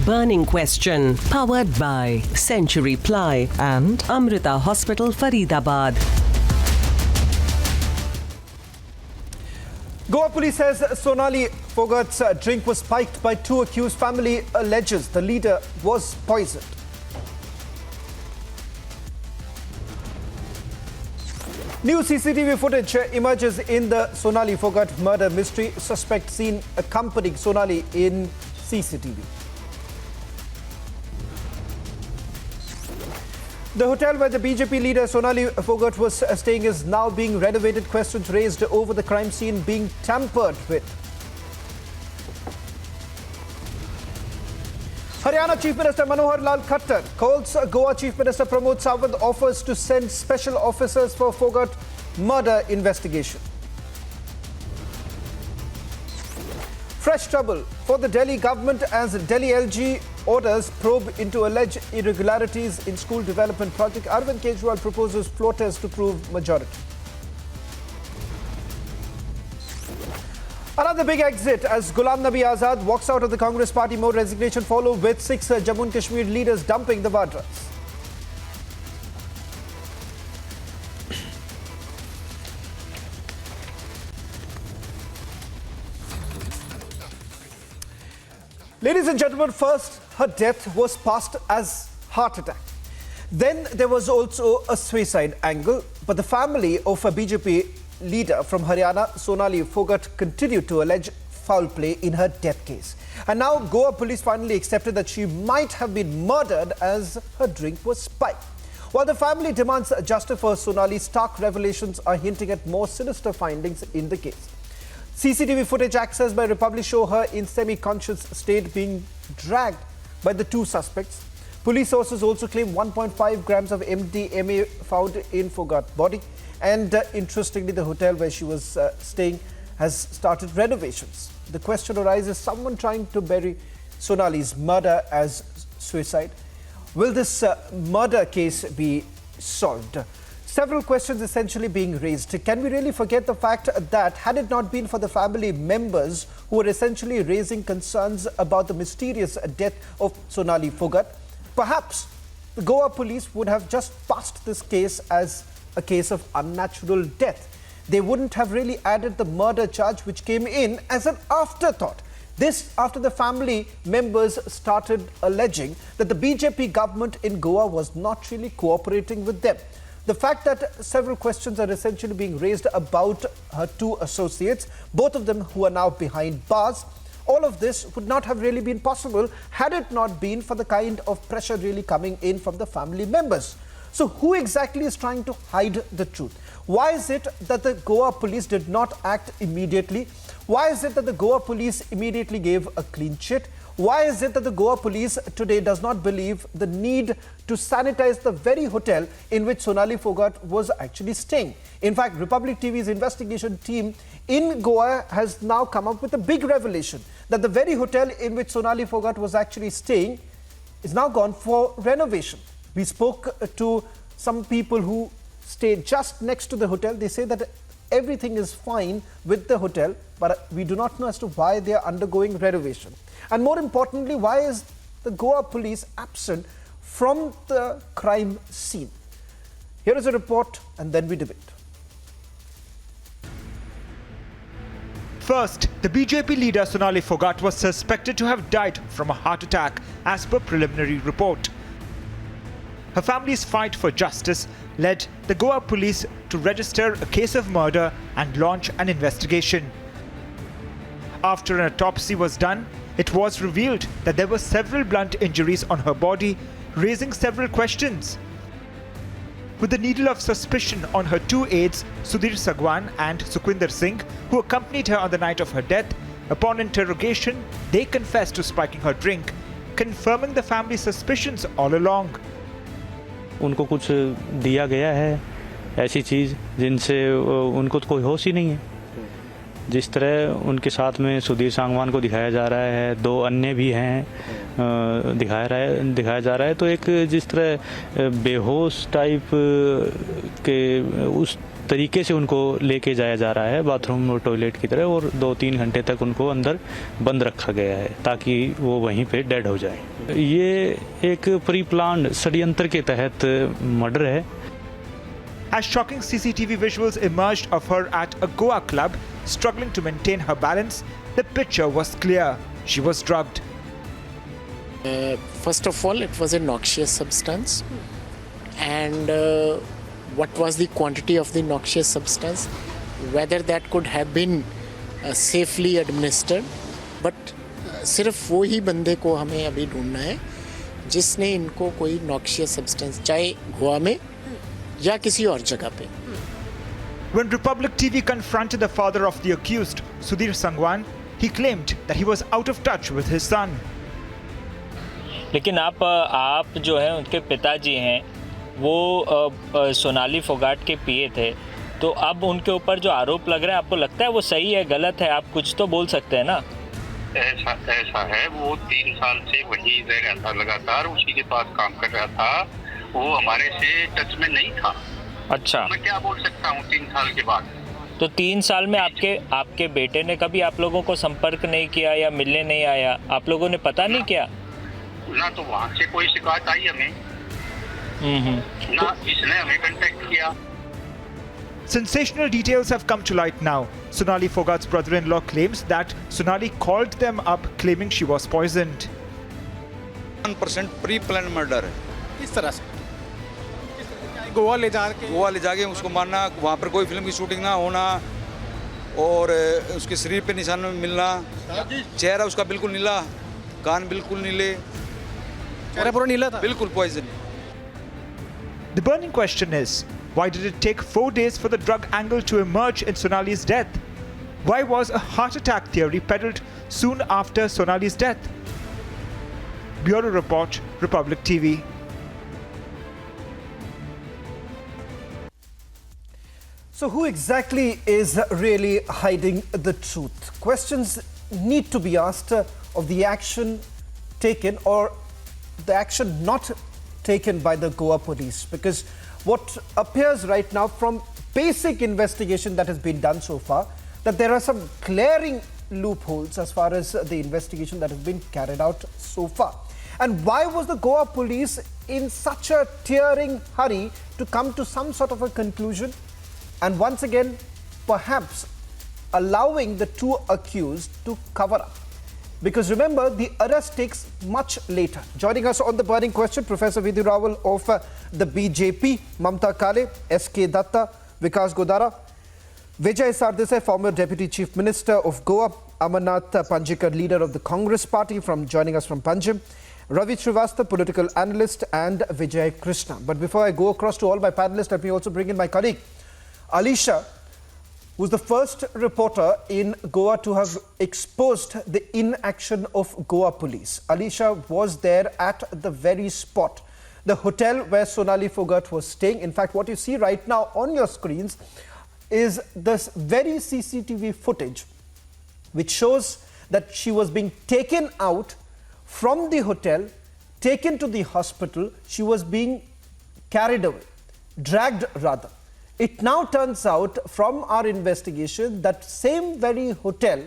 burning question. Powered by Century Ply and Amrita Hospital, Faridabad. Goa police says Sonali Phogat's drink was spiked by two accused. Family alleges the leader was poisoned. New CCTV footage emerges in the Sonali Phogat murder mystery. Suspect seen accompanying Sonali in CCTV. The hotel where the BJP leader Sonali Phogat was staying is now being renovated. Questions raised over the crime scene being tampered with. Haryana Chief Minister Manohar Lal Khattar calls Goa Chief Minister Pramod Sawant offers to send special officers for Phogat murder investigation. Fresh trouble for the Delhi government as Delhi LG orders probe into alleged irregularities in school development project. Arvind Kejriwal proposes floor test to prove majority. Another big exit as Ghulam Nabi Azad walks out of the Congress party. More resignation follow with 6 Jammu and Kashmir leaders dumping the Vadras. Ladies and gentlemen, first, her death was passed as heart attack. Then there was also a suicide angle, but the family of a BJP leader from Haryana, Sonali Phogat, continued to allege foul play in her death case. And now Goa police finally accepted that she might have been murdered as her drink was spiked. While the family demands justice for Sonali, stark revelations are hinting at more sinister findings in the case. CCTV footage accessed by Republic show her in semi-conscious state being dragged by the two suspects. Police sources also claim 1.5 grams of MDMA found in Phogat's body. And interestingly, the hotel where she was staying has started renovations. The question arises, someone trying to bury Sonali's murder as suicide. Will this murder case be solved? Several questions essentially being raised. Can we really forget the fact that had it not been for the family members who were essentially raising concerns about the mysterious death of Sonali Phogat, perhaps the Goa police would have just passed this case as a case of unnatural death. They wouldn't have really added the murder charge which came in as an afterthought. This after the family members started alleging that the BJP government in Goa was not really cooperating with them. The fact that several questions are essentially being raised about her two associates, both of them who are now behind bars, all of this would not have really been possible had it not been for the kind of pressure really coming in from the family members. So who exactly is trying to hide the truth? Why is it that the Goa police did not act immediately? Why is it that the Goa police immediately gave a clean chit? Why is it that the Goa police today does not believe the need to sanitize the very hotel in which Sonali Phogat was actually staying? In fact, Republic TV's investigation team in Goa has now come up with a big revelation that the very hotel in which Sonali Phogat was actually staying is now gone for renovation. We spoke to some people who stay just next to the hotel. They say that everything is fine with the hotel, but we do not know as to why they are undergoing renovation. And more importantly, why is the Goa police absent from the crime scene? Here is a report and then we debate. First, the BJP leader Sonali Phogat was suspected to have died from a heart attack as per preliminary report. Her family's fight for justice led the Goa police to register a case of murder and launch an investigation. After an autopsy was done, it was revealed that there were several blunt injuries on her body, raising several questions. With the needle of suspicion on her two aides, Sudhir Sagwan and Sukhwinder Singh, who accompanied her on the night of her death, upon interrogation, they confessed to spiking her drink, confirming the family's suspicions all along. उनको कुछ दिया गया है ऐसी चीज़ जिनसे उनको तो कोई होश ही नहीं है। जिस तरह उनके साथ में सुधीर सांगवान को दिखाया जा रहा है, दो अन्य भी हैं दिखाया जा रहा है, तो एक जिस तरह बेहोश टाइप के उस तरीके से उनको लेके जाया जा रहा है बाथरूम और टॉयलेट की तरह, और 2-3 घंटे तक उनको अंदर बंद रखा गया है ताकि वो वहीं पे डेड हो जाए। ये एक प्री प्लान्ड षड्यंत्र के तहत मर्डर है। As shocking CCTV visuals emerged of her at a Goa club, struggling to maintain her balance, the picture was clear. She was drugged. First of all, it was a noxious substance. And what was the quantity of the noxious substance? Whether that could have been safely administered. But सिर्फ वो ही बंदे को हमें अभी ढूंढना है जिसने इनको कोई noxious substance, चाहे गोवा में या किसी और जगह पे। When Republic TV confronted the father of the accused, Sudhir Sangwan, he claimed that he was out of touch with his son. लेकिन आप जो है उनके पिताजी हैं, वो सोनाली फोगाट के पीए थे, तो अब उनके ऊपर जो आरोप लग रहा है, आपको लगता है वो सही है, गलत है? आप कुछ तो बोल सकते हैं ना। ऐसा है, वो 3 साल से वहीं रह रहा था, लगातार उसी के पास काम कर रहा था, वो हमारे से टच में नहीं था। अच्छा, मैं क्या बोल सकता हूँ 3 साल के बाद? तो 3 साल में आपके बेटे ने कभी आप लोगों को संपर्क नहीं किया या मिलने नहीं आया? आप लोगों ने पता नहीं किया ना? तो वहाँ से कोई शिकायत आई हमें ना, इसने हमें कांटेक्ट किया। Sensational details have come to light now. Sonali Phogat's brother-in-law claims that Sonali called them up claiming she was poisoned. 1% pre plan murder है। किस तरह से? गोवा ले जाके उसको मारना, वहाँ पर कोई फिल्म की शूटिंग ना होना और उसके शरीर पे निशान मिलना, चेहरा उसका बिल्कुल नीला, कान बिल्कुल नीले, चेहरा पूरा नीला था, बिल्कुल poison. The burning question is, why did it take 4 days for the drug angle to emerge in Sonali's death? Why was a heart attack theory peddled soon after Sonali's death? Bureau Report, Republic TV. So who exactly is really hiding the truth? Questions need to be asked of the action taken or the action not taken by the Goa police, because what appears right now from basic investigation that has been done so far, that there are some glaring loopholes as far as the investigation that has been carried out so far. And why was the Goa police in such a tearing hurry to come to some sort of a conclusion? And once again, perhaps allowing the two accused to cover up. Because remember, the arrest takes much later. Joining us on the burning question, Professor Vidhi Rawal of the BJP, Mamta Kale, S.K. Datta, Vikas Godara, Vijay Sardesai, former Deputy Chief Minister of Goa, Amarnath Panjikar, leader of the Congress Party, joining us from Panjim, Ravi Srivastava, political analyst, and Vijay Krishna. But before I go across to all my panelists, let me also bring in my colleague, Alisha, who's the first reporter in Goa to have exposed the inaction of Goa police. Alisha was there at the very spot, the hotel where Sonali Phogat was staying. In fact, what you see right now on your screens is this very CCTV footage which shows that she was being taken out from the hotel, taken to the hospital. She was being carried away, dragged rather. It now turns out from our investigation that same very hotel,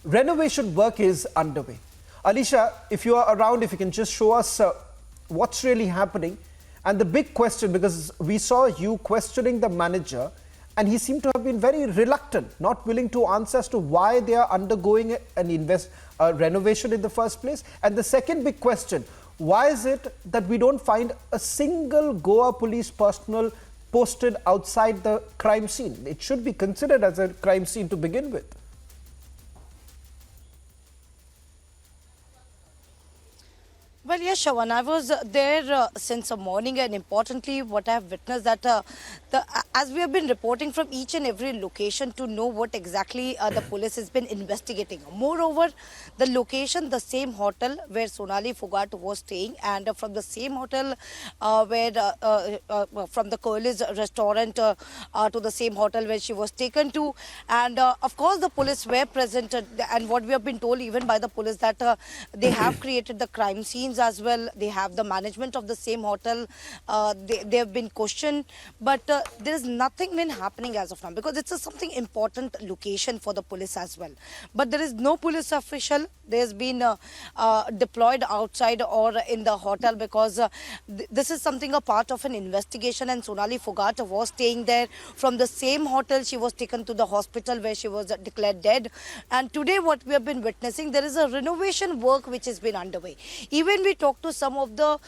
renovation work is underway. Alisha, if you are around, if you can just show us what's really happening. And the big question, because we saw you questioning the manager and he seemed to have been very reluctant, not willing to answer as to why they are undergoing an renovation in the first place. And the second big question, why is it that we don't find a single Goa police personnel posted outside the crime scene? It should be considered as a crime scene to begin with. Well, yes, Shawan, I was there since the morning, and importantly, what I have witnessed that as we have been reporting from each and every location to know what exactly the police has been investigating. Moreover, the location, the same hotel where Sonali Phogat was staying, and from the same hotel from the Curly's restaurant to the same hotel where she was taken to, and of course the police were present, and what we have been told even by the police that they have created the crime scenes as well. They have the management of the same hotel. They have been questioned, but there is nothing been happening as of now, because it's a something important location for the police as well. But there is no police official. There's been deployed outside or in the hotel, because this is something a part of an investigation, and Sonali Phogat was staying there. From the same hotel, she was taken to the hospital where she was declared dead. And today what we have been witnessing, there is a renovation work which has been underway. Even we talked to some of the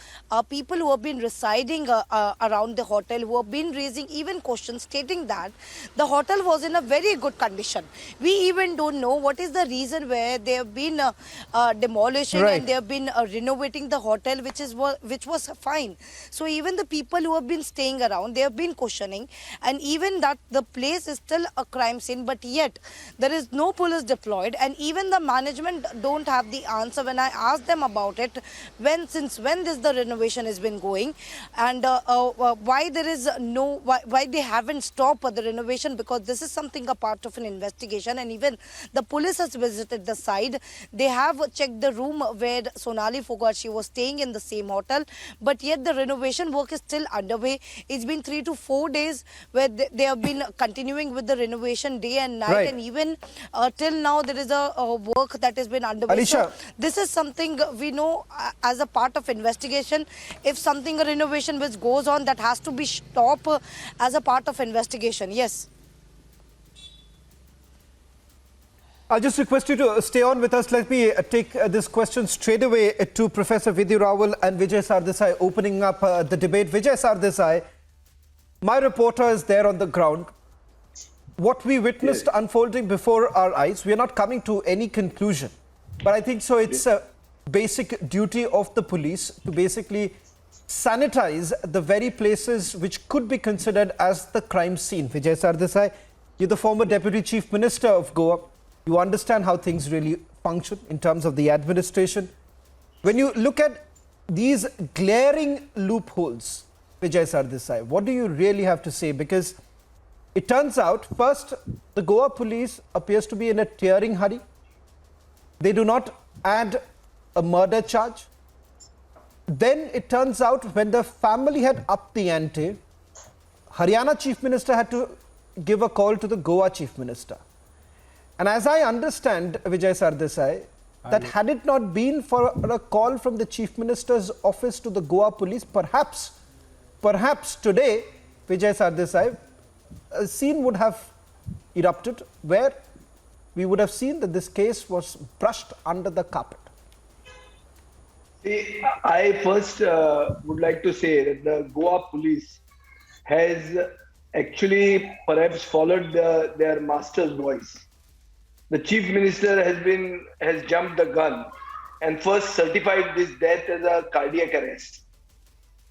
people who have been residing around the hotel, who have been raising even questions stating that the hotel was in a very good condition. We even don't know what is the reason where they have been demolishing and they have been renovating the hotel, which was fine. So even the people who have been staying around, they have been questioning, and even that the place is still a crime scene, but yet there is no police deployed, and even the management don't have the answer when I asked them about it, since when the renovation has been going, and why there is no, why they haven't stopped the renovation, because this is something a part of an investigation. And even the police has visited the site. They have checked the room where Sonali Phogat, she was staying in the same hotel, but yet the renovation work is still underway. It's been 3 to 4 days where they have been continuing with the renovation day and night, and even till now there is a work that has been underway. Alisha, so this is something we know as a part of investigation. If something a renovation which goes on, that has to be stopped as a part of investigation. Yes. I'll just request you to stay on with us. Let me take this question straight away to Professor Vidhi Rawal and Vijay Sardesai, opening up the debate. Vijay Sardesai, my reporter is there on the ground. What we witnessed unfolding before our eyes, we are not coming to any conclusion. But I think so it's a basic duty of the police to basically sanitize the very places which could be considered as the crime scene. Vijay Sardesai, you're the former Deputy Chief Minister of Goa. You understand how things really function in terms of the administration. When you look at these glaring loopholes, Vijay Sardesai, what do you really have to say? Because it turns out, first, the Goa police appears to be in a tearing hurry. They do not add a murder charge. Then it turns out when the family had upped the ante, Haryana Chief Minister had to give a call to the Goa Chief Minister. And as I understand, Vijay Sardesai, that had it not been for a call from the Chief Minister's office to the Goa police, perhaps today, Vijay Sardesai, a scene would have erupted where we would have seen that this case was brushed under the carpet. See, I first would like to say that the Goa police has actually perhaps followed their master's voice. The Chief Minister has jumped the gun and first certified this death as a cardiac arrest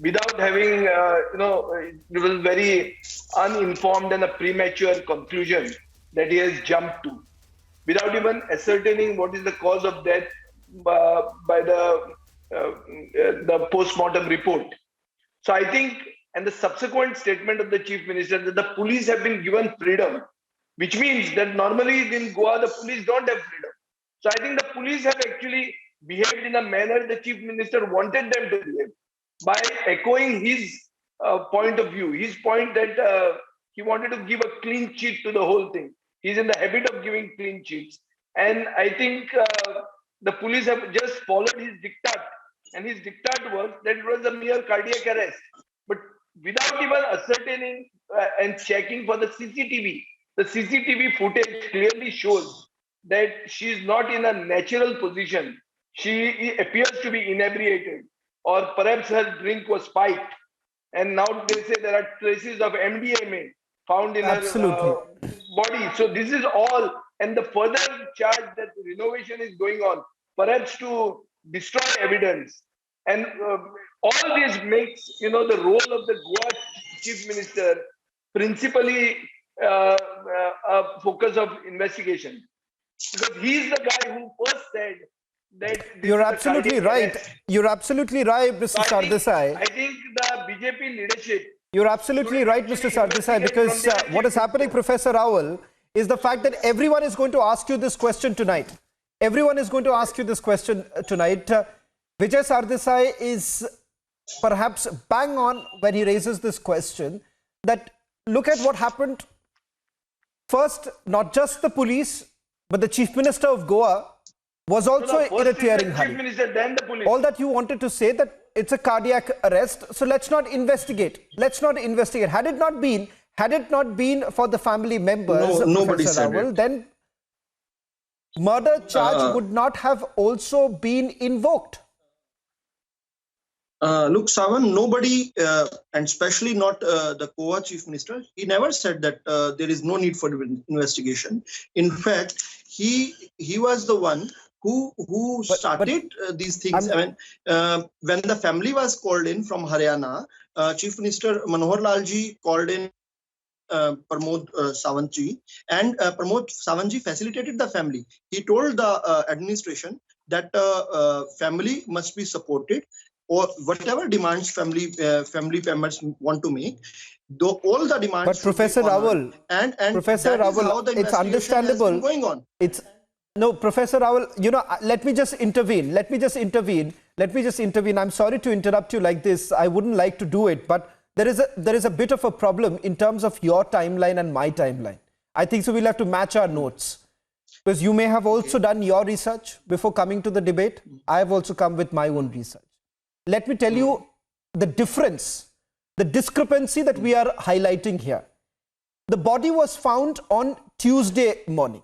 without having, it was very uninformed and a premature conclusion that he has jumped to, without even ascertaining what is the cause of death by the post-mortem report. So I think, and the subsequent statement of the Chief Minister that the police have been given freedom, which means that normally in Goa, the police don't have freedom. So I think the police have actually behaved in a manner the Chief Minister wanted them to behave by echoing his point of view, his point that he wanted to give a clean sheet to the whole thing. He's in the habit of giving clean sheets. And I think the police have just followed his diktat. And his diktat was that it was a mere cardiac arrest. But without even ascertaining and checking for the CCTV, the CCTV footage clearly shows that she is not in a natural position. She appears to be inebriated, or perhaps her drink was spiked. And now they say there are traces of MDMA found in her body. So this is all, and the further charge that renovation is going on, perhaps to destroy evidence. And all this makes, the role of the Goa Chief Minister principally a focus of investigation, because he's the guy who first said that you're absolutely right. You're absolutely right, Mr. Sardesai. I think the BJP leadership. You're absolutely right, Mr. Sardesai, because what is happening, Professor Rawal, is the fact that everyone is going to ask you this question tonight. Everyone is going to ask you this question tonight. Vijay Sardesai is perhaps bang on when he raises this question that look at what happened. First, not just the police, but the Chief Minister of Goa was also in a tearing hurry. Chief Minister, then the police. All that you wanted to say that it's a cardiac arrest, so let's not investigate. Let's not investigate. Had it not been for the family members of nobody Professor said Rawal, it. then murder charge would not have also been invoked. Look, Savan, nobody, and especially not the Goa Chief Minister, he never said that there is no need for investigation. In fact, he was the one who started these things. I mean, when the family was called in from Haryana, Chief Minister Manohar Lalji called in Pramod Sawantji, and Pramod Sawantji facilitated the family. He told the administration that family must be supported, or whatever demands family members want to make, though all the demands. But Professor Rawal, and Professor Rawal, it's understandable. Professor Rawal, let me just intervene. I'm sorry to interrupt you like this. I wouldn't like to do it, but there is a bit of a problem in terms of your timeline and my timeline. I think so we'll have to match our notes. Because you may have also done your research before coming to the debate. I have also come with my own research. Let me tell you the difference, the discrepancy that we are highlighting here. The body was found on Tuesday morning.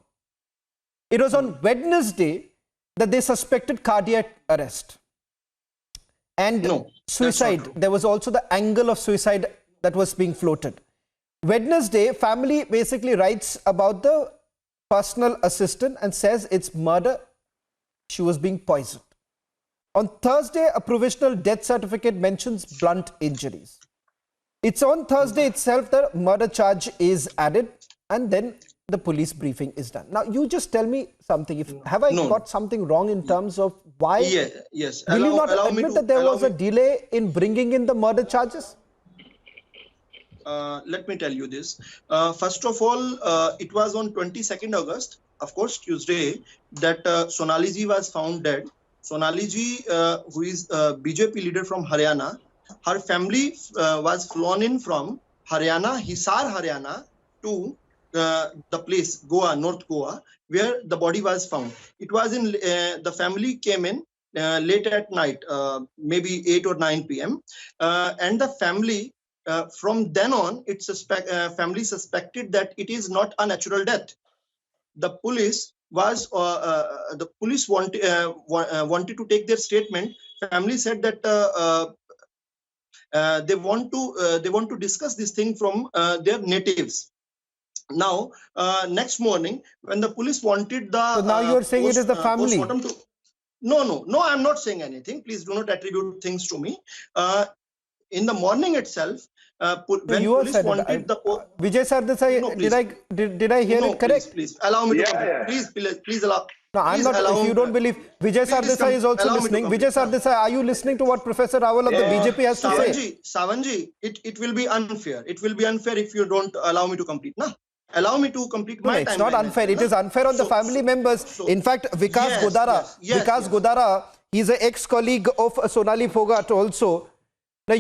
It was on Wednesday that they suspected cardiac arrest and suicide. There was also the angle of suicide that was being floated. Wednesday, family basically writes about the personal assistant and says it's murder. She was being poisoned. On Thursday, a provisional death certificate mentions blunt injuries. It's on Thursday itself that murder charge is added, and then the police briefing is done. Now, you just tell me something. Have I got something wrong in terms of why? Yes. Will you not admit that there was a delay in bringing in the murder charges? Let me tell you this. First of all, it was on 22nd August, of course, Tuesday, that Sonali ji was found dead. Sonali ji, who is a BJP leader from Haryana, her family was flown in from Haryana, Hisar, Haryana, to the place, Goa, North Goa, where the body was found. It was in, the family came in late at night, maybe 8 or 9 p.m. And the family, from then on, family suspected that it is not a natural death. The police wanted to take their statement. Family said that they want to discuss this thing from their natives. Now, next morning, when the police wanted the so now you are saying it is the family. No, I'm not saying anything. Please do not attribute things to me. In the morning itself, when police wanted the Vijay Sardesai, did I hear it correct? Please allow me to complete. Please allow. No, I'm not. If you don't believe, Vijay Sardesai is also listening. Vijay Sardesai, are you listening to what Professor Rawal of the BJP has to say? Savanji, it will be unfair. It will be unfair if you don't allow me to complete. Allow me to complete my time. It's not unfair. It is unfair on the family members. In fact, Vikas Godara, he's an ex-colleague of Sonali Phogat also. Now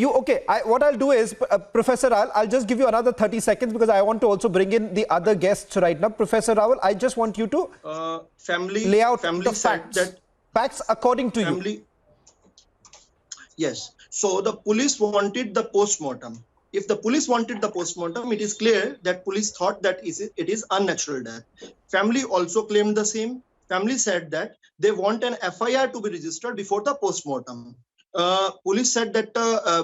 what I'll do is, Professor Rawal, I'll just give you another 30 seconds because I want to also bring in the other guests right now. Professor Rawal, I just want you to lay out the facts according to you. Yes. So the police wanted the post-mortem. If the police wanted the post-mortem, it is clear that police thought that it is unnatural death. Family also claimed the same. Family said that they want an FIR to be registered before the post-mortem. Police said that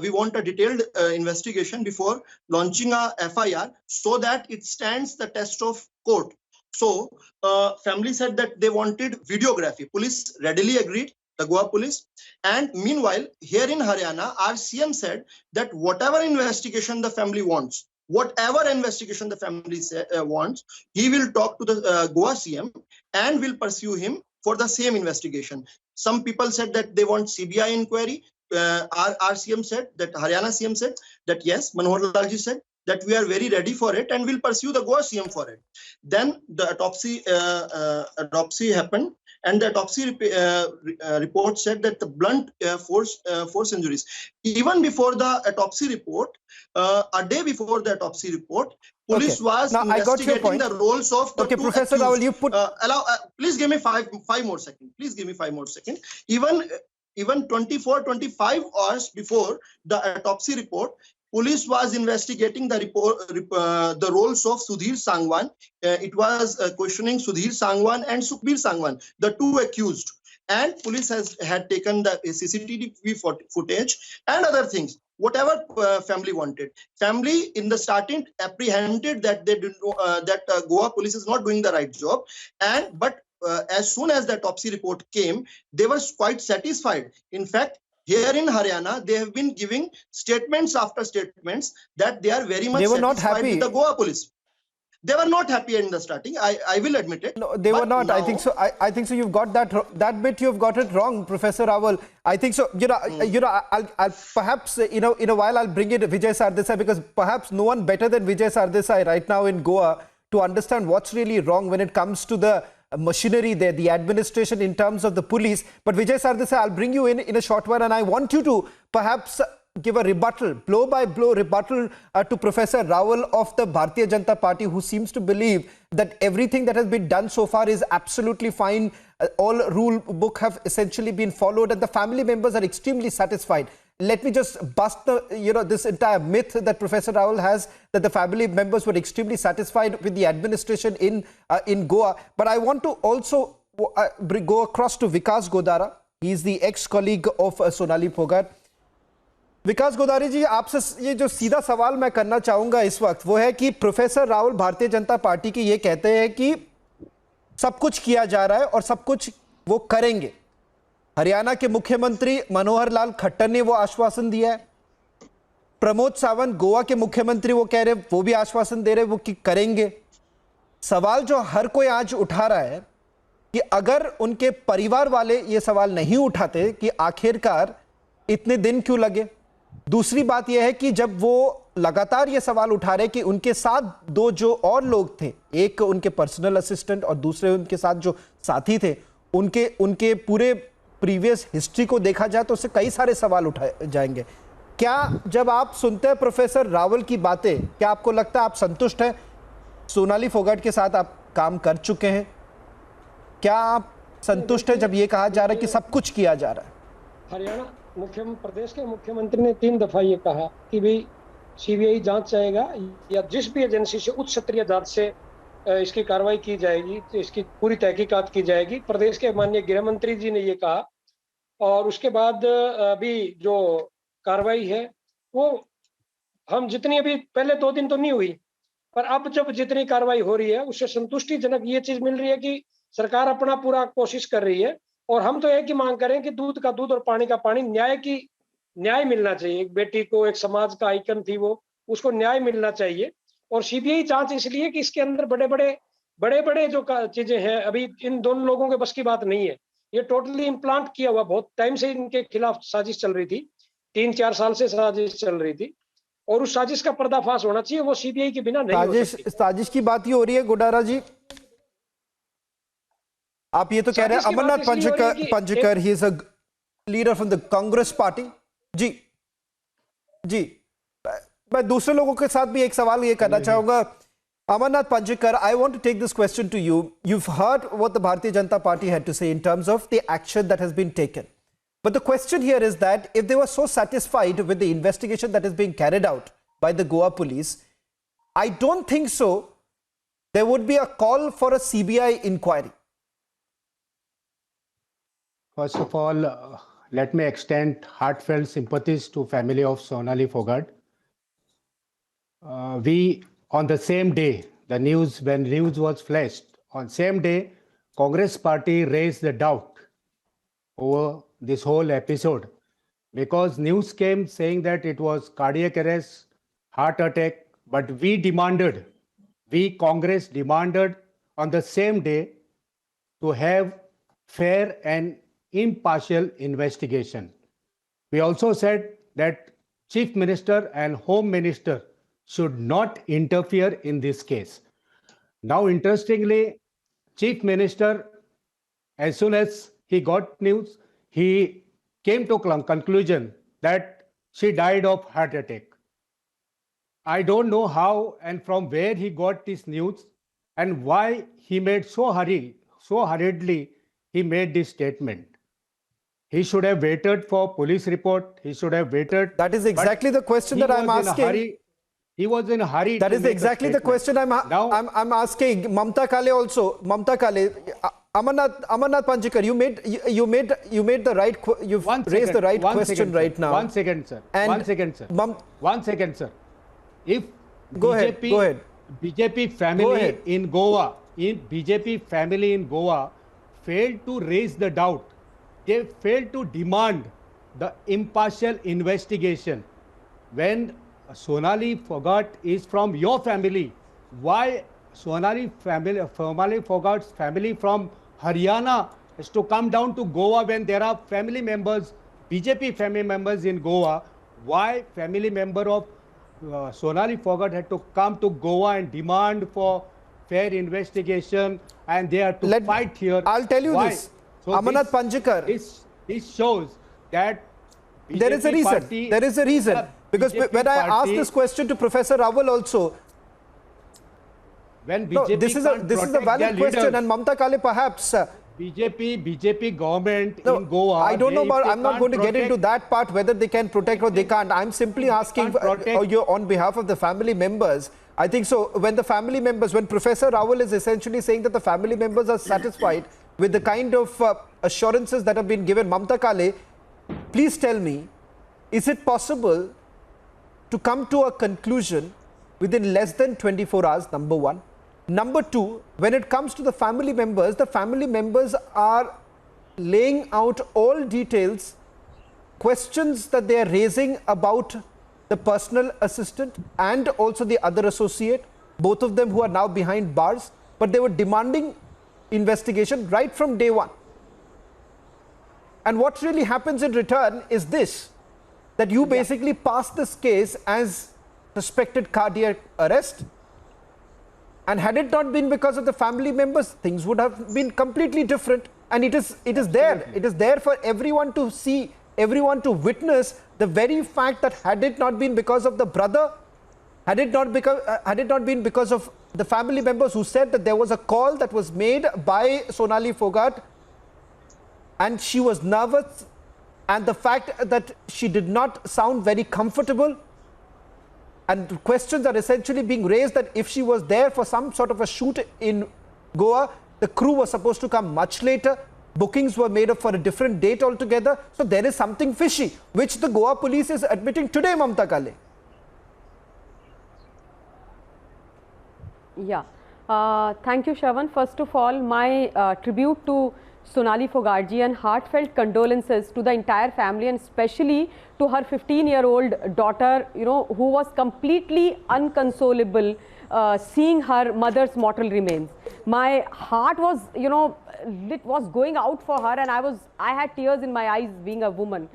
we want a detailed investigation before launching a FIR so that it stands the test of court. So family said that they wanted videography. Police readily agreed, the Goa police. And meanwhile, here in Haryana, our CM said that whatever investigation the family wants, he will talk to the Goa CM and will pursue him for the same investigation. Some people said that they want CBI inquiry. Our CM said that, Haryana CM said that yes, Manohar Lalji said that we are very ready for it and will pursue the Goa CM for it. Then the autopsy happened, and the autopsy report said that the blunt force injuries. Even before the autopsy report, a day before the autopsy report, police was now, investigating the roles of the two Professor accused. Rawal, you put Please give me five more seconds. Please give me 5 more seconds. Even 25 hours before the autopsy report, police was investigating the the roles of Sudhir Sangwan. It was questioning Sudhir Sangwan and Sukhbir Sangwan, the two accused. And police had taken the CCTV footage and other things. Whatever family wanted. Family in the starting apprehended that they didn't know that Goa police is not doing the right job. But as soon as the autopsy report came, they were quite satisfied. In fact, here in Haryana, they have been giving statements after statements that they are very much satisfied with the Goa police. They were not happy in the starting. I will admit it. No, they were not. Now, I think so. I think so. You've got that bit. You've got it wrong, Professor Rawal. I think so. I'll perhaps in a while I'll bring in Vijay Sardesai, because perhaps no one better than Vijay Sardesai right now in Goa to understand what's really wrong when it comes to the machinery there, the administration in terms of the police. But Vijay Sardesai, I'll bring you in a short while, and I want you to perhaps give a rebuttal, blow-by-blow rebuttal to Professor Rawal of the Bharatiya Janata Party, who seems to believe that everything that has been done so far is absolutely fine. All rule book have essentially been followed, and the family members are extremely satisfied. Let me just bust this entire myth that Professor Rawal has, that the family members were extremely satisfied with the administration in Goa. But I want to also go across to Vikas Godara. He is the ex-colleague of Sonali Phogat. विकास गोदारी जी, आपसे ये जो सीधा सवाल मैं करना चाहूंगा इस वक्त वो है कि प्रोफेसर रावल भारतीय जनता पार्टी की ये कहते हैं कि सब कुछ किया जा रहा है और सब कुछ वो करेंगे। हरियाणा के मुख्यमंत्री मनोहर लाल खट्टर ने वो आश्वासन दिया है। प्रमोद सावंत गोवा के मुख्यमंत्री वो कह रहे हैं, वो भी आश्वासन दे रहे हैं वो कि करेंगे। सवाल जो हर कोई आज उठा रहा है कि अगर उनके परिवार वाले ये सवाल नहीं उठाते कि आखिरकार इतने दिन क्यों लगे। दूसरी बात यह है कि जब वो लगातार ये सवाल उठा रहे कि उनके साथ दो जो और लोग थे, एक उनके पर्सनल असिस्टेंट और दूसरे उनके साथ जो साथी थे, उनके पूरे प्रीवियस हिस्ट्री को देखा जाए तो उससे कई सारे सवाल उठाए जाएंगे। क्या जब आप सुनते हैं प्रोफेसर रावल की बातें, क्या आपको लगता है आप संतुष्ट हैं? सोनाली फोगाट के साथ आप काम कर चुके हैं, क्या आप संतुष्ट हैं जब ये कहा जा रहा है कि सब कुछ किया जा रहा है? हरियाणा प्रदेश के मुख्यमंत्री ने 3 दफा ये कहा कि भाई सीबीआई जांच चाहेगा या जिस भी एजेंसी से उच्च स्तरीय जांच से इसकी कार्रवाई की जाएगी, तो इसकी पूरी तहकीकात की जाएगी। प्रदेश के माननीय गृह मंत्री जी ने ये कहा और उसके बाद अभी जो कार्रवाई है वो हम जितनी अभी पहले 2 दिन तो नहीं हुई, पर अब जब जितनी कार्रवाई हो रही है उससे संतुष्टिजनक ये चीज मिल रही है कि सरकार अपना पूरा कोशिश कर रही है। और हम तो एक ही मांग करें कि दूध का दूध और पानी का पानी, न्याय मिलना चाहिए। एक बेटी को, एक समाज का आइकन थी वो, उसको न्याय मिलना चाहिए। और सीबीआई जांच इसलिए कि इसके अंदर बड़े जो चीजें हैं, अभी इन दोनों लोगों के बस की बात नहीं है। ये टोटली इम्प्लांट किया हुआ, बहुत टाइम से इनके खिलाफ साजिश चल रही थी, 3-4 साल से साजिश चल रही थी और उस साजिश का पर्दाफाश होना चाहिए। वो सीबीआई के बिना नहीं हो सकती। साजिश की बात ही हो रही है गोडारा जी, आप ये तो कह रहे हैं। Amarnath Panjkar, he is a leader from the Congress party. जी मैं दूसरे लोगों के साथ भी एक सवाल ये करना चाहूंगा। Amarnath Panjikar, I want to take this question to you. You've heard what the Bharatiya Janata Party had to say in terms of the action that has been taken. But the question here is that if they were so satisfied with the investigation that is being carried out by the Goa police, I don't think so there would be a call for a CBI inquiry. First of all, let me extend heartfelt sympathies to family of Sonali Phogat. We, on the same day, when news was flashed, on same day, Congress party raised the doubt over this whole episode because news came saying that it was cardiac arrest, heart attack, but we Congress demanded on the same day to have fair and impartial investigation. We also said that Chief Minister and Home Minister should not interfere in this case. Now, interestingly, Chief Minister As soon as he got news, he came to conclusion that she died of heart attack. I don't know how and from where he got this news and why he made so hurriedly he made this statement. He should have waited for police report. He should have waited. That is exactly the question that I'm asking. He was in a hurry. That is exactly the question I'm asking. Mamta Kale also. Mamta Kale, Amarnath Panjikar, you made the right. You've raised the right question right now. 1 second, sir. And 1 second, sir. 1 second, sir. If go ahead. BJP family in Goa, failed to raise the doubt, they failed to demand the impartial investigation. When Sonali Phogat is from your family, why Sonali Phogat's family from Haryana has to come down to Goa when there are family members, BJP family members in Goa? Why family member of Sonali Phogat had to come to Goa and demand for fair investigation, and they have to fight here? I'll tell you this. So Amarnath Panjikar. This shows that BJP there is a reason. Party, there is a reason. Because BJP when I asked this question to Professor Rawal also, when BJP this is a valid question, and Mamta Kale perhaps. BJP government in Goa. I don't know about. I'm not going to get into that part whether they can protect or they can't. I'm simply asking on behalf of the family members. I think so. When the family members, when Professor Rawal is essentially saying that the family members are satisfied with the kind of assurances that have been given, Mamta Kale, please tell me, is it possible to come to a conclusion within less than 24 hours, number one? Number two, when it comes to the family members are laying out all details, questions that they are raising about the personal assistant and also the other associate, both of them who are now behind bars, but they were demanding investigation right from day one. And what really happens in return is this, that you basically pass this case as suspected cardiac arrest. And had it not been because of the family members, things would have been completely different. And it is there. It is there for everyone to see, everyone to witness the very fact that had it not been because of the brother, had it not been because of the family members who said that there was a call that was made by Sonali Phogat and she was nervous, and the fact that she did not sound very comfortable. And questions are essentially being raised that if she was there for some sort of a shoot in Goa, the crew was supposed to come much later. Bookings were made up for a different date altogether. So there is something fishy, which the Goa police is admitting today, Mamta Kale. Yeah. Thank you, Shravan. First of all, my tribute to Sonali Phogat ji and heartfelt condolences to the entire family, and especially to her 15-year-old daughter, who was completely unconsolable seeing her mother's mortal remains. My heart was, it was going out for her, and I had tears in my eyes being a woman.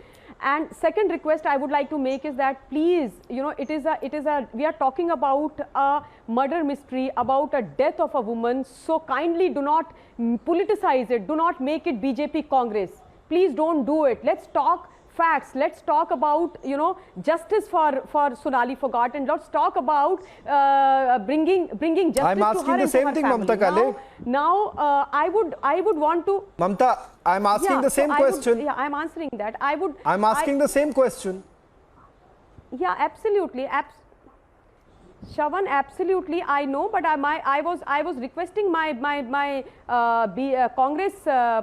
And second request I would like to make is that please, we are talking about a murder mystery, about a death of a woman. So kindly do not politicize it. Do not make it BJP Congress. Please don't do it. Let's talk facts. Let's talk about, justice for Sonali Phogat, and let's talk about bringing justice I'm asking to her the same thing, Mamta Kale. Now, I would want to. Mamta, I'm asking the same question. I'm answering that. I'm asking the same question. Yeah, absolutely. Shravan, absolutely, I know, but I was requesting my Congress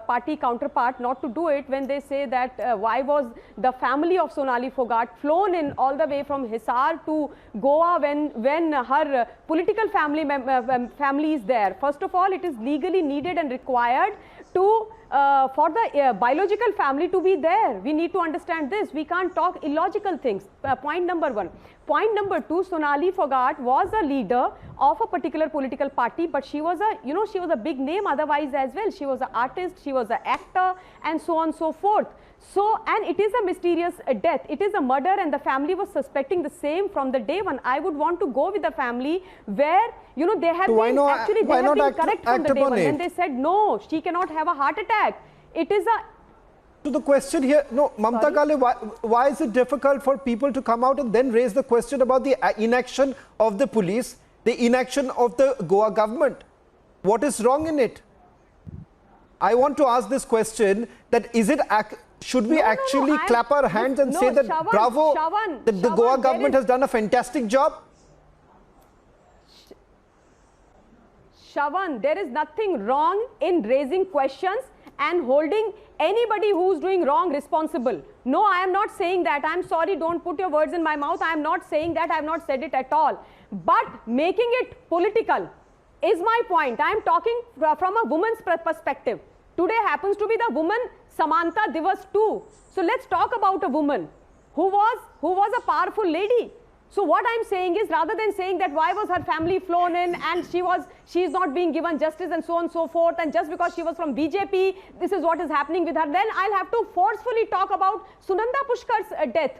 party counterpart not to do it when they say that why was the family of Sonali Phogat flown in all the way from Hisar to Goa when her political family is there. First of all, it is legally needed and required to for the biological family to be there. We need to understand this. We can't talk illogical things. Point number one. Point number two, Sonali Phogat was a leader of a particular political party, but she was a big name otherwise as well. She was an artist, she was an actor, and so on and so forth. So, and it is a mysterious death. It is a murder, and the family was suspecting the same from the day one. I would want to go with the family where, they have been correct from the day one. When they said, no, she cannot have a heart attack. attack. It is a... So the question here, no, Mamta Kale, why is it difficult for people to come out and then raise the question about the inaction of the police, the inaction of the Goa government? What is wrong in it? I want to ask this question, that is it, should we actually clap our hands and say that bravo, that the Goa government has done a fantastic job? Shravan, there is nothing wrong in raising questions and holding anybody who's doing wrong responsible. No, I am not saying that. I am sorry, don't put your words in my mouth. I am not saying that. I have not said it at all. But making it political is my point. I am talking from a woman's perspective. Today happens to be the woman Samanta Divas too. So let's talk about a woman who was a powerful lady. So what I'm saying is, rather than saying that why was her family flown in and she is not being given justice and so on and so forth, and just because she was from BJP, this is what is happening with her, then I'll have to forcefully talk about Sunanda Pushkar's death.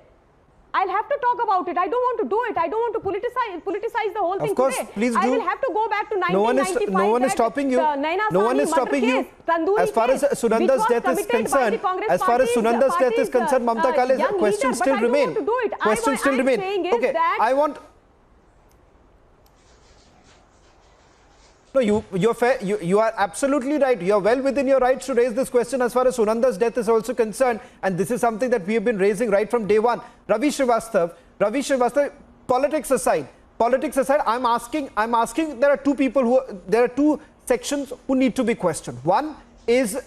I'll have to talk about it. I don't want to do it. I don't want to politicize the whole thing today. Of course, please do. I will have to go back to 1995. No one is stopping you. No one is stopping you. As far as Sunanda's death is concerned, Mamta Kale's questions still remain. Questions still remain. Okay, I want... No, you are absolutely right. You are well within your rights to raise this question as far as Sunanda's death is also concerned, and this is something that we have been raising right from day one. Ravi Srivastava, politics aside, I'm asking. There are two sections who need to be questioned. One is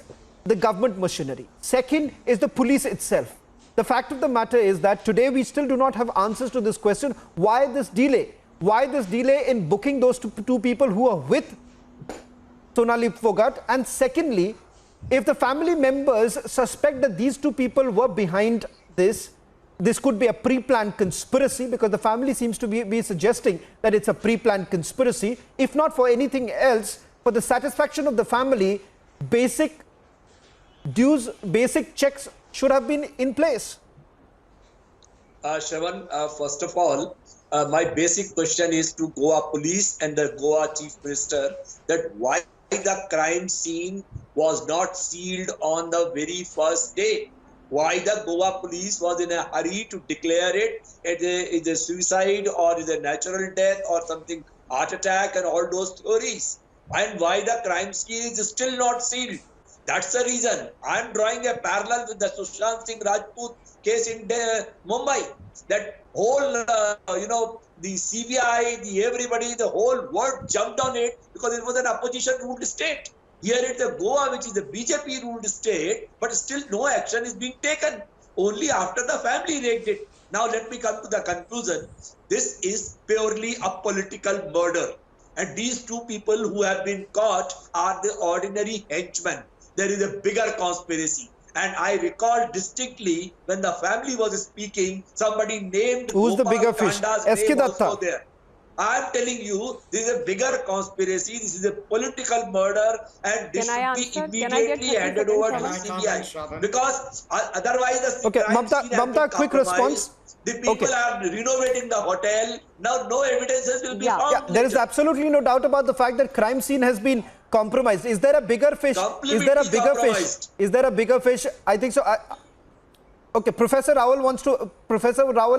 the government machinery. Second is the police itself. The fact of the matter is that today we still do not have answers to this question. Why this delay? Why this delay in booking those two people who are with Sonali Phogat? And secondly, if the family members suspect that these two people were behind this could be a pre-planned conspiracy, because the family seems to be suggesting that it's a pre-planned conspiracy. If not for anything else, for the satisfaction of the family, basic dues, basic checks should have been in place. Shravan, first of all, my basic question is to Goa police and the Goa chief minister, that why the crime scene was not sealed on the very first day. Why the Goa police was in a hurry to declare it as a suicide or is a natural death or something, heart attack and all those theories. And why the crime scene is still not sealed. That's the reason. I'm drawing a parallel with the Sushant Singh Rajput case in Mumbai. That whole, the CBI, everybody, the whole world jumped on it because it was an opposition ruled state. Here it's the Goa, which is a BJP ruled state, but still no action is being taken. Only after the family raided it. Now let me come to the conclusion. This is purely a political murder. And these two people who have been caught are the ordinary henchmen. There is a bigger conspiracy. And I recall distinctly when the family was speaking, somebody named who's the bigger fish? Name also there. I am telling you, this is a bigger conspiracy. This is a political murder, and this should be immediately handed over to CBI. Because otherwise, the Mamta, quick response. The people are renovating the hotel. Now, no evidences will be found. Yeah, there is absolutely no doubt about the fact that crime scene has been compromised. Is there a bigger fish? Is there a bigger fish? Is there a bigger fish? I think so. Okay, Professor Raul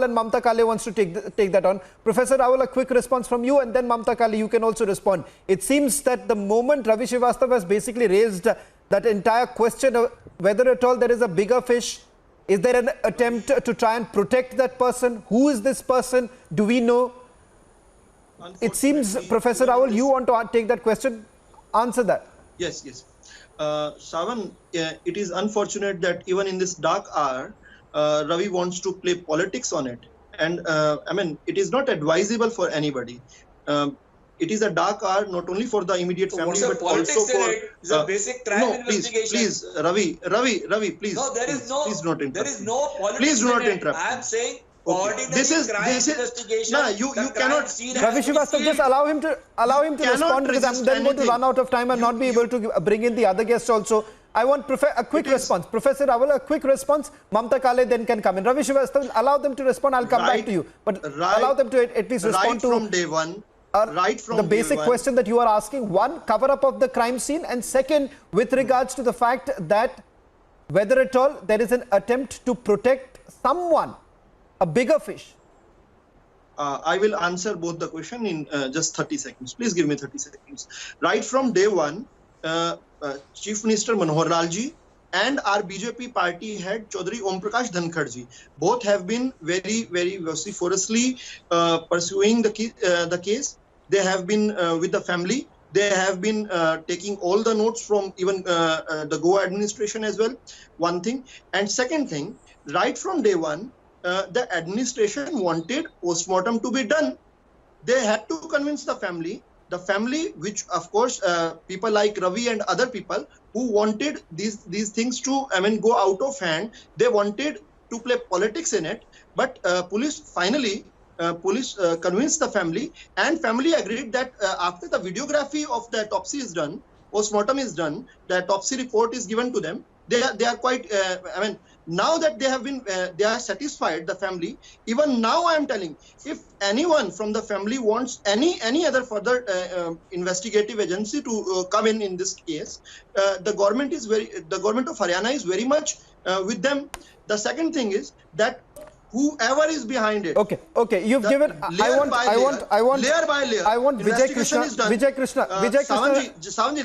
and Mamta Kale wants to take that on. Professor Raul, a quick response from you, and then Mamta Kale, you can also respond. It seems that the moment Ravi Srivastava has basically raised that entire question of whether at all there is a bigger fish, is there an attempt to try and protect that person? Who is this person? Do we know? It seems, Professor Raul, you want to take that question. Answer that. Yes. Shravan, it is unfortunate that even in this dark hour, Ravi wants to play politics on it. And it is not advisable for anybody. It is a dark hour not only for the immediate family, but also for... It's a basic crime investigation. Please, Ravi, please. No, please do not interrupt. There is no politics. Please do not interrupt. I am saying this is investigation. No, you cannot. Ravi Srivastava, just allow him to respond, because I'm then going to run out of time and not be able to bring in the other guests also. I want a quick response. Professor Raval, a quick response. Mamta Kale then can come in. Ravi Srivastava, allow them to respond. I'll come back to you. But allow them to at least respond to... From day one, right from the basic question that you are asking. One, cover up of the crime scene, and second, with regards to the fact that whether at all there is an attempt to protect someone, a bigger fish. I will answer both the question in just 30 seconds. Please give me 30 seconds. Right from day one, Chief Minister Manohar Lal ji and our BJP party head Chaudhary Om Prakash Dhankar ji both have been very vociferously pursuing the case. They have been with the family. They have been taking all the notes from even the Goa administration as well. One thing. And second thing, right from day one, the administration wanted postmortem to be done. They had to convince the family, which of course people like Ravi and other people who wanted these things to go out of hand. They wanted to play politics in it, but police finally convinced the family, and family agreed that after the videography of the autopsy is done, postmortem is done, the autopsy report is given to them. They are quite now that they have been they are satisfied, the family. Even now I am telling, if anyone from the family wants any other further investigative agency to come in this case, the government of Haryana is very much with them. The second thing is that whoever is behind it. Okay. You've given. I want layer by layer. I want Vijay Krishna.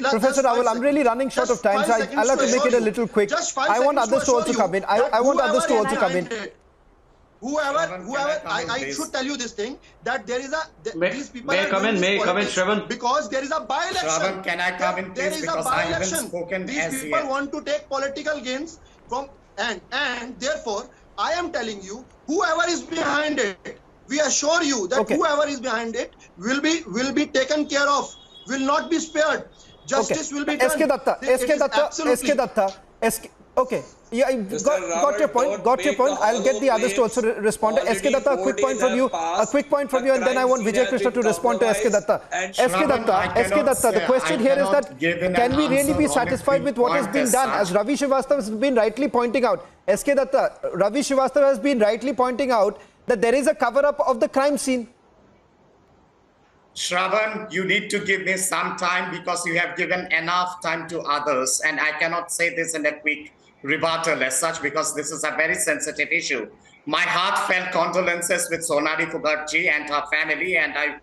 Professor Rahul, I'm really running short of time, so I'll have to make it a little quick. I want others to also come in. I want others to also come in. Whoever, I should tell you this thing, that there is these people may come in, Shravan. Because there is a by-election. Shravan, can I come in, please, because I haven't spoken these as people yet. want to take political gains from, and therefore, I am telling you, whoever is behind it, we assure you that whoever is behind it will be taken care of, will not be spared. Justice will be done. SK Datta. Okay. Yeah, got your point. I'll get the others to also respond. SK Datta, a quick point from you, and then I want Vijay Krishna to respond to SK Datta. SK Datta, the question here is that can we really be satisfied with what has been done? As Ravi Srivastava has been rightly pointing out, SK Datta, Ravi Srivastava has been rightly pointing out that there is a cover-up of the crime scene. Shravan, you need to give me some time because you have given enough time to others, and I cannot say this in a quick rebuttal as such because this is a very sensitive issue. My heartfelt condolences with Sonali Phogat ji and her family, and I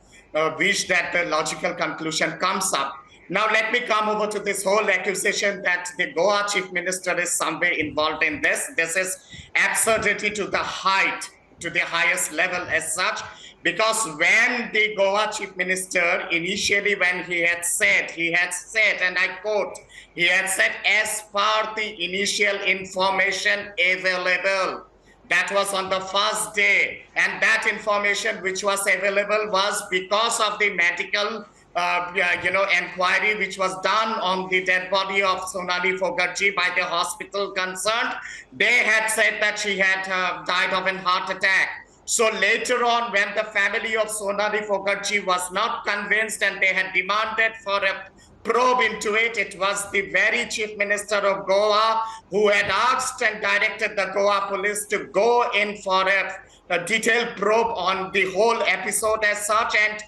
wish that the logical conclusion comes up. Now let me come over to this whole accusation that the Goa Chief Minister is somewhere involved in this. This is absurdity to the highest level as such. Because when the Goa Chief Minister initially, when he had said, and I quote, he had said, as per the initial information available, that was on the first day. And that information which was available was because of the medical inquiry which was done on the dead body of Sonali Phogat ji by the hospital concerned. They had said that she had died of a heart attack. So later on, when the family of Sonali Phogat ji was not convinced and they had demanded for a probe into it, it was the very Chief Minister of Goa who had asked and directed the Goa police to go in for a detailed probe on the whole episode as such, and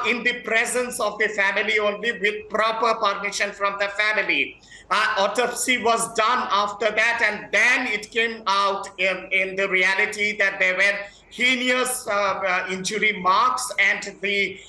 in the presence of the family only with proper permission from the family. Autopsy was done after that, and then it came out in the reality that there were heinous injury marks, and the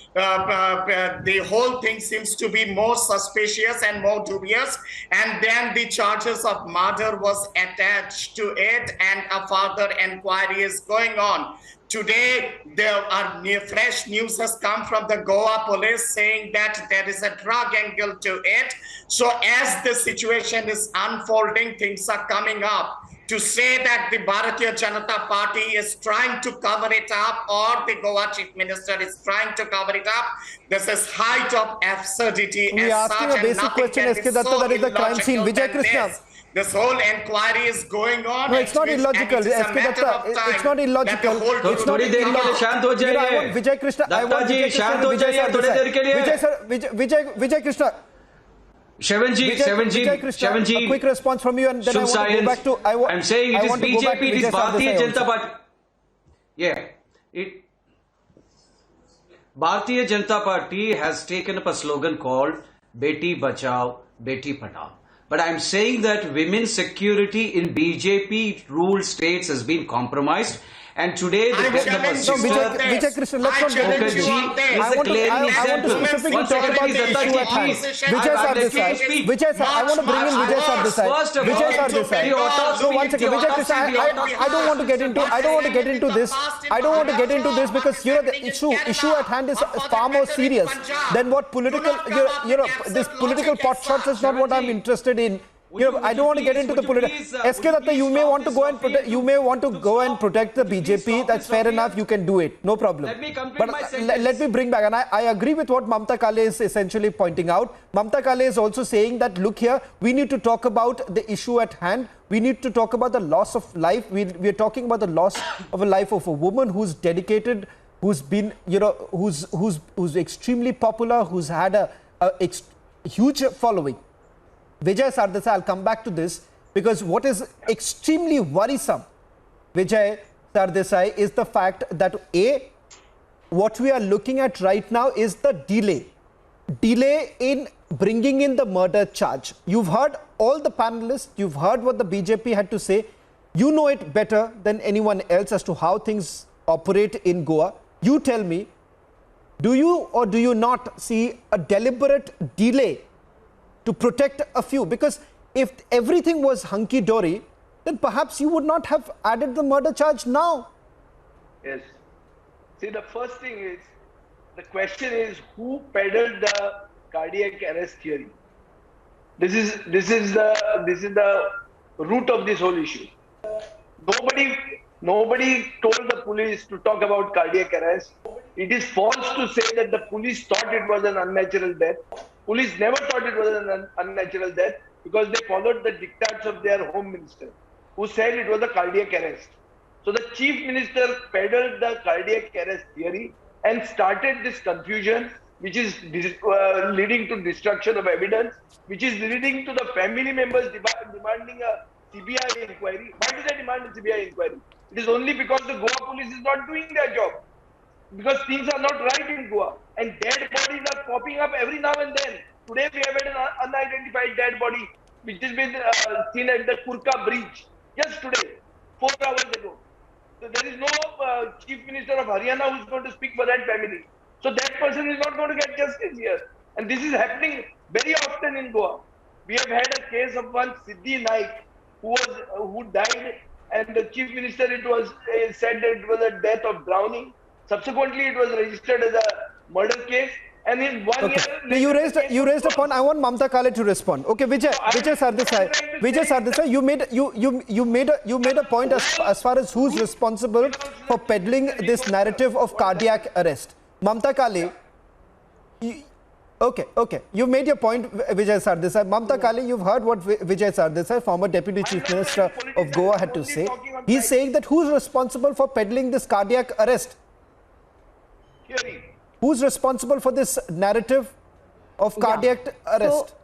whole thing seems to be more suspicious and more dubious, and then the charges of murder was attached to it, and a further inquiry is going on. Today, there are fresh news has come from the Goa police saying that there is a drug angle to it. So as the situation is unfolding, things are coming up. To say that the Bharatiya Janata Party is trying to cover it up, or the Goa Chief Minister is trying to cover it up, this is height of absurdity. We are asking a basic question, SK Datta, that is the crime scene. Vijay Krishna. This whole inquiry is going on. No, it's not illogical. SK Datta, it's not illogical. It's not illogical. I want Vijay Krishna. I want Vijay Krishna. Shravan ji, a quick response from you, and then I want to go back to. I'm saying it is BJP, it is Bharatiya Janata Party. Yeah. Bharatiya Janata Party has taken up a slogan called Beti Bachao, Beti Padhao. But I'm saying that women's security in BJP ruled states has been compromised. And today the death of a sister Vijay Krishna, let's not get into this. I want to specifically talk about the issue at hand. Vijay Sardesai. Vijay Sardesai. I want to bring in Vijay Sardesai. Vijay Sardesai. So one second, Vijay Krishna. I don't want to get into. I don't want to get into this. I don't want to get into this because the issue at hand is far more serious than what political. This political pot shots is not what I'm interested in. I don't want to get into the political. SK Datta, you may want to go and protect. You may want to go and protect the BJP. That's fair enough. You can do it. No problem. Let me bring back, and I agree with what Mamta Kale is essentially pointing out. Mamta Kale is also saying that look here, we need to talk about the issue at hand. We need to talk about the loss of life. We are talking about the loss of a life of a woman who's dedicated, who's been who's extremely popular, who's had a huge following. Vijay Sardesai, I'll come back to this because what is extremely worrisome, Vijay Sardesai, is the fact that what we are looking at right now is the delay in bringing in the murder charge. You've heard all the panelists, you've heard what the BJP had to say. You know it better than anyone else as to how things operate in Goa. You tell me, do you or do you not see a deliberate delay to protect a few? Because if everything was hunky-dory, then perhaps you would not have added the murder charge now. Yes. See, the first thing is, the question is who peddled the cardiac arrest theory? This is the root of this whole issue. Nobody told the police to talk about cardiac arrest. It is false to say that the police thought it was an unnatural death. Police never thought it was an unnatural death because they followed the dictats of their home minister, who said it was a cardiac arrest. So the chief minister peddled the cardiac arrest theory and started this confusion, which is leading to destruction of evidence, which is leading to the family members demanding a CBI inquiry. Why do they demand a CBI inquiry? It is only because the Goa police is not doing their job. Because things are not right in Goa and dead bodies are popping up every now and then. Today we have had an unidentified dead body which has been seen at the Kurka bridge just today, 4 hours ago. So there is no chief minister of Haryana who is going to speak for that family. So that person is not going to get justice here. And this is happening very often in Goa. We have had a case of one Siddhi Naik who died, and the chief minister, it was said that it was a death of drowning. Subsequently, it was registered as a murder case, and in 1 year. Now you raised a point. I want Mamta Kale to respond. Okay, Vijay Sardesai, you made a point as far as who's responsible for peddling this narrative of cardiac arrest. Mamta Kale, okay, you made your point, Vijay Sardesai. Mamta Kale, you've heard what Vijay Sardesai, former Deputy Chief Minister of Goa, had to say. He's saying that who's responsible for peddling this cardiac arrest? Who's responsible for this narrative of cardiac arrest?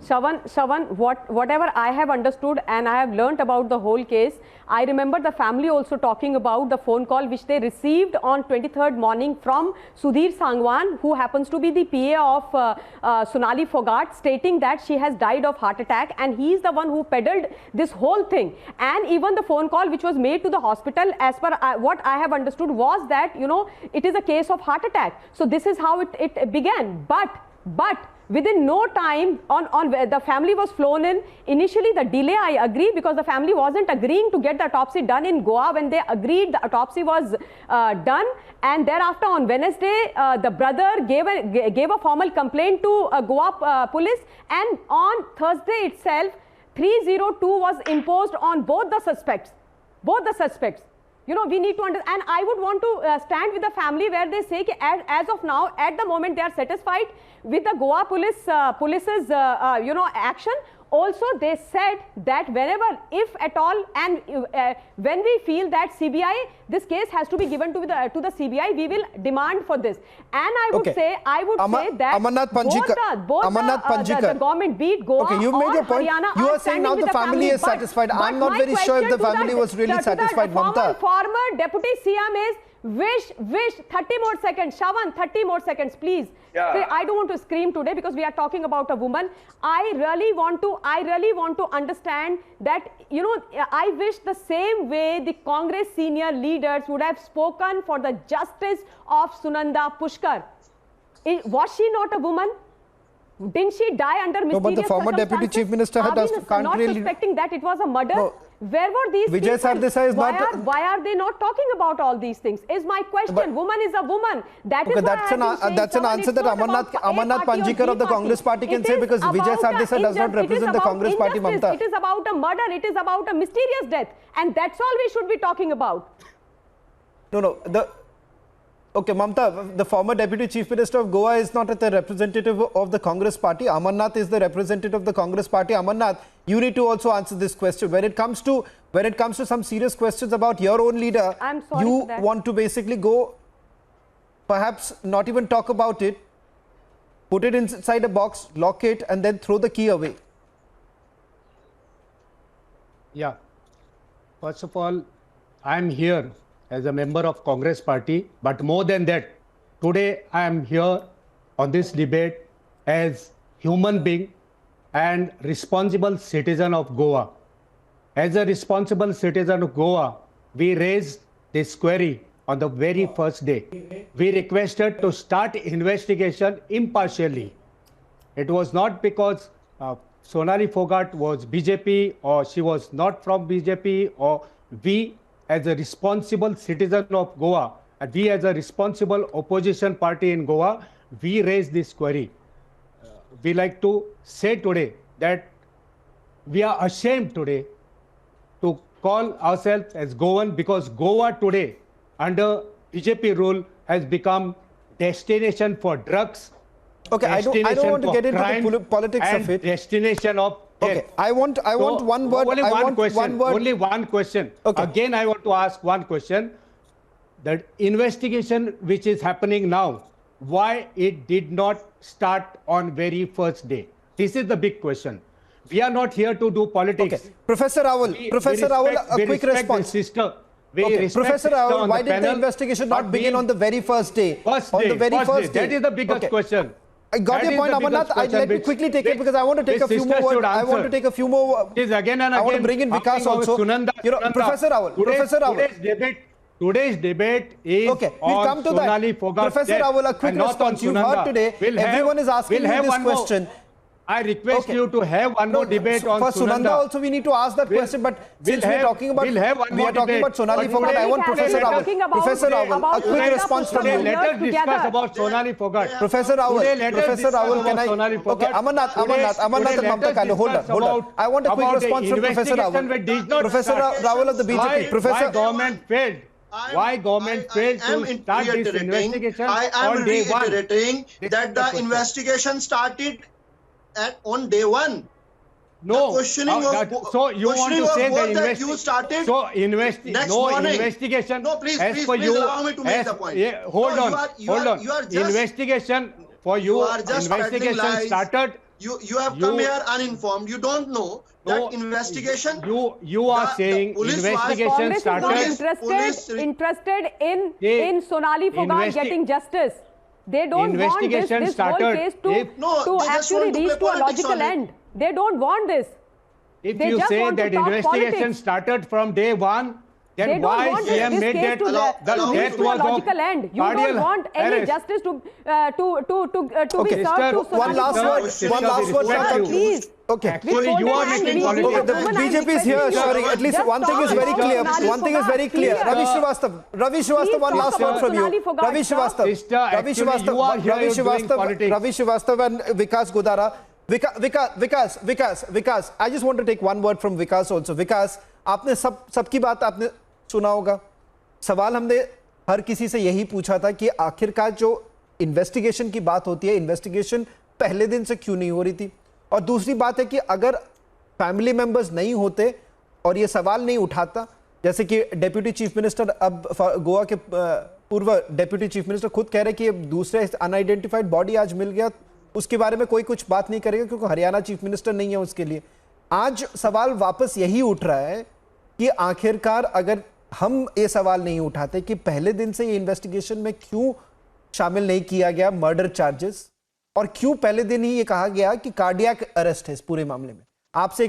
Shawan, whatever I have understood and I have learnt about the whole case, I remember the family also talking about the phone call which they received on 23rd morning from Sudhir Sangwan, who happens to be the PA of Sonali Phogat, stating that she has died of heart attack, and he is the one who peddled this whole thing. And even the phone call which was made to the hospital, as per what I have understood, was that, you know, it is a case of heart attack. So this is how it began. But within no time, the family was flown in. Initially, the delay, I agree, because the family wasn't agreeing to get the autopsy done in Goa. When they agreed, the autopsy was done. And thereafter, on Wednesday, the brother gave a formal complaint to Goa police. And on Thursday itself, 302 was imposed on both the suspects. You know, we need to understand, and I would want to stand with the family where they say that as of now, at the moment, they are satisfied with the Goa police's action. also they said that whenever, if at all, and when we feel that CBI, this case has to be given to the CBI, we will demand for this. And I would say that Amarnath Panjikar, the government, be it Goa you made your point. Haryana, You are saying now the family is satisfied. I'm not very sure if the family was really satisfied, Mamta. Former Deputy CM is wish 30 more seconds. Shawan, 30 more seconds, please. Yeah. I don't want to scream today because we are talking about a woman. I really want to understand that, you know, I wish the same way the Congress senior leaders would have spoken for the justice of Sunanda Pushkar. Was she not a woman? Didn't she die under mysterious but the former deputy chief minister had not suspecting that it was a murder? No. Where were these Vijay Sardesai is why are they not talking about all these things? Is my question. Woman is a woman. That's an answer that Amarnath Panjikar of the Congress party can say, because Vijay Sardesai does not represent the Congress party, Mamta. It is about a murder. It is about a mysterious death. And that's all we should be talking about. Okay, Mamta, the former deputy chief minister of Goa is not the representative of the Congress party. Amarnath is the representative of the Congress party. Amarnath, you need to also answer this question. When it comes to some serious questions about your own leader, you want to basically go, perhaps not even talk about it, put it inside a box, lock it, and then throw the key away. Yeah. First of all, I am here as a member of Congress party, but more than that, today I am here on this debate as human being and responsible citizen of Goa. As a responsible citizen of Goa, we raised this query on the very first day. We requested to start investigation impartially. It was not because Sonali Phogat was BJP or she was not from BJP, or we as a responsible citizen of Goa, and we as a responsible opposition party in Goa, we raised this query. We like to say today that we are ashamed today to call ourselves as Goan, because Goa today under BJP rule has become destination for drugs. Okay, I don't want to get into the politics of it. Destination of okay, I want one word. Only one question. Okay. Again, I want to ask one question. The investigation which is happening now, why it did not start on very first day? This is the big question. We are not here to do politics. Okay. Professor Rawal, a quick response. Professor Rawal, why did the investigation not begin on the very first day? First day. That is the biggest question. I got your point, Amarnath. Let me quickly take it because I want to take a few more words. I want to take a few more. Again and again. I want to bring in Vikas also. Professor Rawal. Today's debate is okay, we'll come to Sonali that. Phogat. Professor Rawal, a quick response. You've heard today, everyone is asking you this question. I request you to have one more debate on for Sunanda. Also, we need to ask that question. But since we are talking about Sonali Phogat, I want Professor Rawal. A quick response from you. Let us discuss about Sonali Phogat. Professor Rawal, can I? Okay, Amarnath and Mamta Kalu, hold on. I want a quick response from Professor Rawal. Professor Rawal of the BJP. Why government failed? Why government failed to start this investigation on day one? I am reiterating that the investigation started on day one. No, questioning so you want to say that you started investigation. No, please allow me to make the point. Hold on. Investigation for you. Investigation started. You have come here uninformed. You don't know that investigation. You are saying investigation started. Interested in Sonali Phogat getting justice. They don't want this whole case to actually reach to a logical end. They don't want this. If you say that investigation started from day one, then why CM made that the death was a logical end? You don't want any justice to be served to one last word, please. Okay. Actually, you are making politics. The BJP is here, sorry. At least one thing is very clear. Ravi Srivastava, one last word from you. Ravi Srivastava and Vikas Godara. Vikas, I just want to take one word from Vikas also. Vikas, आपने सबकी बात आपने सुना होगा. सवाल हमने हर किसी से यही पूछा था कि आखिरकार जो इन्वेस्टिगेशन की बात होती है, इन्वेस्टिगेशन पहले दिन से क्यों नहीं हो रही थी? और दूसरी बात है कि अगर फैमिली मेंबर्स नहीं होते और ये सवाल नहीं उठाता, जैसे कि डेप्यूटी चीफ मिनिस्टर, अब गोवा के पूर्व डेप्यूटी चीफ मिनिस्टर खुद कह रहे कि दूसरे अनआइडेंटिफाइड बॉडी आज मिल गया, उसके बारे में कोई कुछ बात नहीं करेगा क्योंकि हरियाणा चीफ मिनिस्टर नहीं है उसके लिए। आज सवाल वापस यही उठ रहा है कि आखिरकार अगर हम ये सवाल नहीं उठाते कि पहले दिन से ये इन्वेस्टिगेशन में क्यों शामिल नहीं किया गया मर्डर चार्जेस, और क्यों पहले दिन ही ये कहा गया कि कार्डियक अरेस्ट है इस पूरे मामले में। आपसे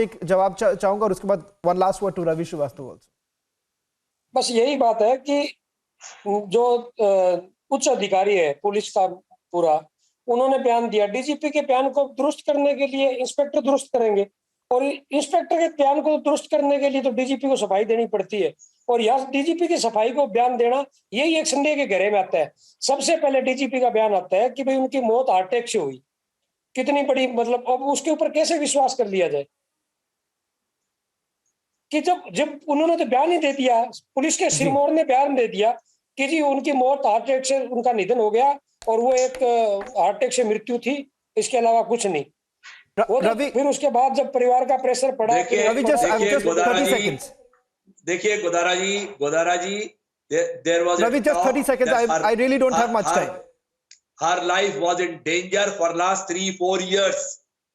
एक जवाब चाहूंगा और उसके बाद one last word to Ravi Srivastava also. बस यही बात है कि जो उच्च अधिकारी है पुलिस का पूरा, उन्होंने बयान दिया, डीजीपी के बयान को दुरुस्त करने के लिए इंस्पेक्टर दुरुस्त करेंगे, और इंस्पेक्टर के बयान को दुरुस्त करने के लिए तो डीजीपी को सफाई देनी पड़ती है, और यहाँ डीजीपी की सफाई को बयान देना यही एक संदेह के घेरे में आता है। सबसे पहले डीजीपी का बयान आता है कि भाई उनकी मौत हार्ट अटैक से हुई, कितनी बड़ी, मतलब अब उसके ऊपर कैसे विश्वास कर लिया जाए कि जब उन्होंने तो बयान ही दे दिया, पुलिस के सिरमौर ने बयान दे दिया कि जी उनकी मौत हार्ट अटैक से, उनका निधन हो गया और वो एक हार्ट अटैक से मृत्यु थी, इसके अलावा कुछ नहीं। फिर उसके बाद जब परिवार का प्रेशर पड़ा, देखिए गोदारा जी, there was Ravi, just 30 seconds. I really don't have much time. Her life was in danger for last 3-4 years.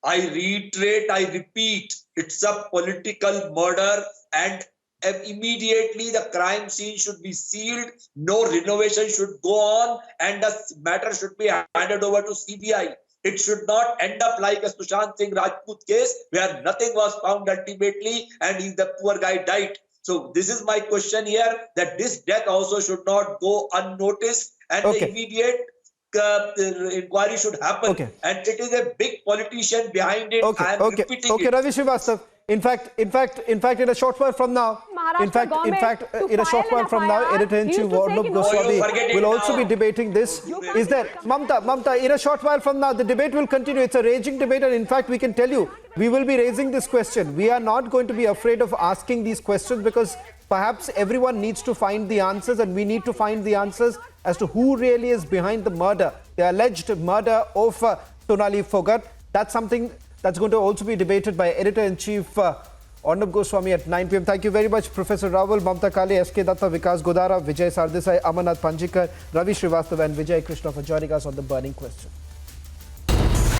I reiterate, I repeat, it's a political murder, and immediately the crime scene should be sealed. No renovation should go on, and the matter should be handed over to CBI. It should not end up like a Sushant Singh Rajput case where nothing was found ultimately and the poor guy died. So this is my question here, that this death also should not go unnoticed, and the immediate inquiry should happen. And it is a big politician behind it. I am repeating it. Ravi Srivastava. In fact, in a short while from now, in a short while from now, Editor-in-Chief Arnab Goswami will also be debating this. Is there, Mamta, in a short while from now, the debate will continue. It's a raging debate, and in fact, we can tell you, we will be raising this question. We are not going to be afraid of asking these questions, because perhaps everyone needs to find the answers, and we need to find the answers as to who really is behind the murder, the alleged murder of Sonali Phogat. That's something that's going to also be debated by Editor-in-Chief Arnab Goswami at 9 p.m. Thank you very much, Professor Rawal, Mamta Kale, S.K. Datta, Vikas Godara, Vijay Sardesai, Amarnath Panjikar, Ravi Srivastava and Vijay Krishna for joining us on The Burning Question.